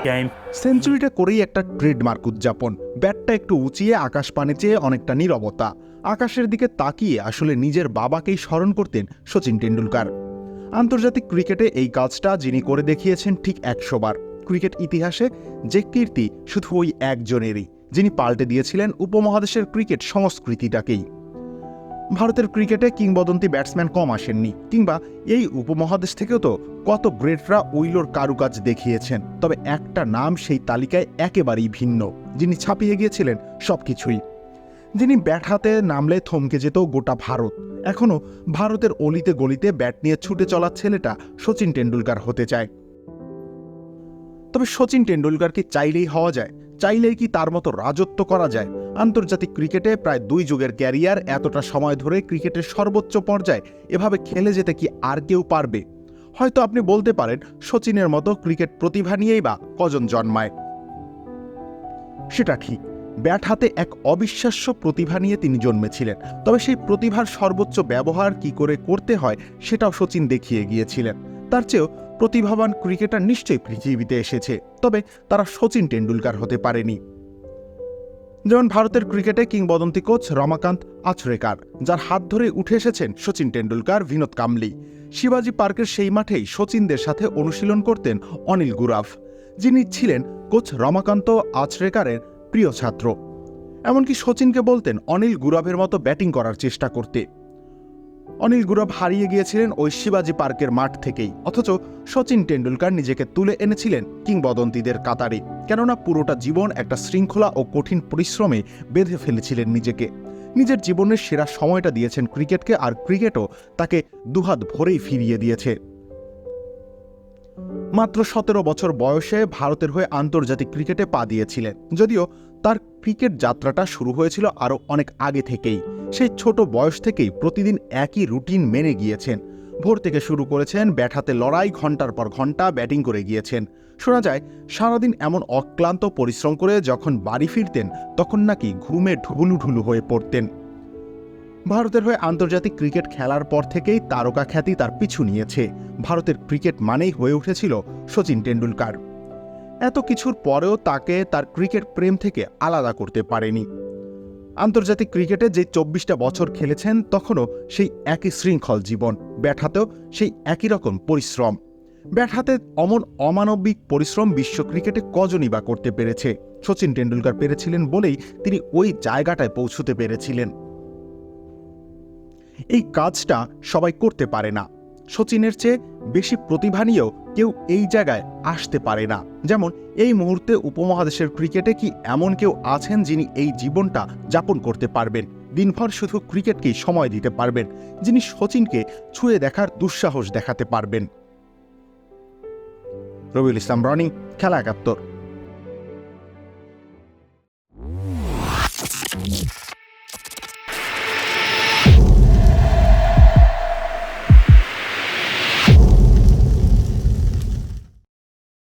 game. সেঞ্চুরিটা করেই একটা trademark উদযাপন, ব্যাটটা একটু উঁচিয়ে আকাশ পানে চেয়ে অনেকটা নীরবতা। আকাশের দিকে তাকিয়ে আসলে নিজের বাবাকেই স্মরণ করতেন সচিন টেন্ডুলকার। আন্তর্জাতিক ক্রিকেটে এই কাজটা যিনি করে দেখিয়েছেন ঠিক 100 বার। ক্রিকেট ইতিহাসে যে কীর্তি শুধু ওই একজনেরই, যিনি পাল্টে দিয়েছিলেন উপমহাদেশের ক্রিকেট সংস্কৃতিটাকেই। ভারতের ক্রিকেটে কিংবদন্তি ব্যাটসম্যান কম আসেননি, কিংবা এই উপমহাদেশ থেকেও তো কত গ্রেটরা ওইলোর কারুকাজ দেখিয়েছেন। তবে একটা নাম সেই তালিকায় একেবারেই ভিন্ন, যিনি ছাপিয়ে গিয়েছিলেন সবকিছুই, যিনি ব্যাট হাতে নামলে থমকে যেত গোটা ভারত। এখনও ভারতের অলিতে গলিতে ব্যাট নিয়ে ছুটে চলা ছেলেটা সচিন টেন্ডুলকার হতে চায়। তবে সচিন টেন্ডুলকার কি চাইলেই হওয়া যায়? চাইলেই কি তার মতো রাজত্ব করা যায়? আন্তর্জাতিক ক্রিকেটে প্রায় 2 যুগের ক্যারিয়ার, এতটা সময় ধরে ক্রিকেটের সর্বোচ্চ পর্যায়ে এভাবে খেলে যেতে কি আর কেউ পারবে? হয়তো আপনি বলতে পারেন, সচিনের মতো ক্রিকেট প্রতিভা নিয়েই বা কজন জন্মায়। সেটা ঠিক, ব্যাট হাতে এক অবিশ্বাস্য প্রতিভা নিয়ে তিনি জন্মেছিলেন। তবে সেই প্রতিভার সর্বোচ্চ ব্যবহার কি করে করতে হয় সেটাও সচিন দেখিয়ে গিয়েছিলেন। তার চেয়েও প্রতিভাবান ক্রিকেটার নিশ্চয়ই পৃথিবীতে এসেছে, তবে তারা সচিন টেন্ডুলকার হতে পারেনি। যেমন ভারতের ক্রিকেটে কিংবদন্তি কোচ রমাকান্ত আচরেকার, যার হাত ধরে উঠে এসেছেন সচিন টেন্ডুলকার, বিনোদ কাম্বলি। শিবাজি পার্কের সেই মাঠেই সচিনদের সাথে অনুশীলন করতেন অনিল গুরাভ, যিনি ছিলেন কোচ রমাকান্ত আচরেকারের প্রিয় ছাত্র। এমনকি সচিনকে বলতেন অনিল গুরাভের মতো ব্যাটিং করার চেষ্টা করতে। অনিল গুরাভ হারিয়ে গিয়েছিলেন ওই শিবাজি পার্কের মাঠ থেকেই, অথচ সচিন টেন্ডুলকার নিজেকে তুলে এনেছিলেন কিংবদন্তিদের কাতারে। কেননা পুরোটা জীবন একটা শৃঙ্খলা ও কঠিন পরিশ্রমে বেঁধে ফেলেছিলেন নিজেকে। নিজের জীবনের সেরা সময়টা দিয়েছেন ক্রিকেটকে, আর ক্রিকেটও তাকে দুহাত ভরেই ফিরিয়ে দিয়েছে। মাত্র 17 বছর বয়সে ভারতের হয়ে আন্তর্জাতিক ক্রিকেটে পা দিয়েছিলেন, যদিও তার ক্রিকেট যাত্রাটা শুরু হয়েছিল আরও অনেক আগে থেকেই। সেই ছোট বয়স থেকেই প্রতিদিন একই রুটিন মেনে গিয়েছেন। ভোর থেকে শুরু করেছেন ব্যাট হাতে লড়াই, ঘন্টার পর ঘন্টা ব্যাটিং করে গিয়েছেন। শোনা যায় সারাদিন এমন অক্লান্ত পরিশ্রম করে যখন বাড়ি ফিরতেন তখন নাকি ঘুমে ঢুলু ঢুলু হয়ে পড়তেন। ভারতের হয়ে আন্তর্জাতিক ক্রিকেট খেলার পর থেকেই তারকা খ্যাতি তার পিছু নিয়েছে। ভারতের ক্রিকেট মানেই হয়ে উঠেছিল সচিন টেন্ডুলকার। এত কিছুর পরেও তাকে তার ক্রিকেট প্রেম থেকে আলাদা করতে পারেনি। আন্তর্জাতিক ক্রিকেটে যে 24টা বছর খেলেছেন তখনও সেই একই শৃঙ্খল জীবন, ব্যাট হাতেও সেই একই রকম পরিশ্রম। ব্যাট হাতে অমন অমানবিক পরিশ্রম বিশ্ব ক্রিকেটে কজনই বা করতে পেরেছে? সচিন টেন্ডুলকার পেরেছিলেন বলেই তিনি ওই জায়গাটায় পৌঁছতে পেরেছিলেন। এই কাজটা সবাই করতে পারে না। সচিনের চেয়ে বেশি প্রতিভা নিয়েও কেউ এই জায়গায় আসতে পারে না। যেমন এই মুহূর্তে উপমহাদেশের ক্রিকেটে কি এমন কেউ আছেন যিনি এই জীবনটা যাপন করতে পারবেন, দিনভর শুধু ক্রিকেটকেই সময় দিতে পারবেন, যিনি সচিনকে ছুঁয়ে দেখার দুঃসাহস দেখাতে পারবেন? রবিউল ইসলাম রনি, খেলা ৭১।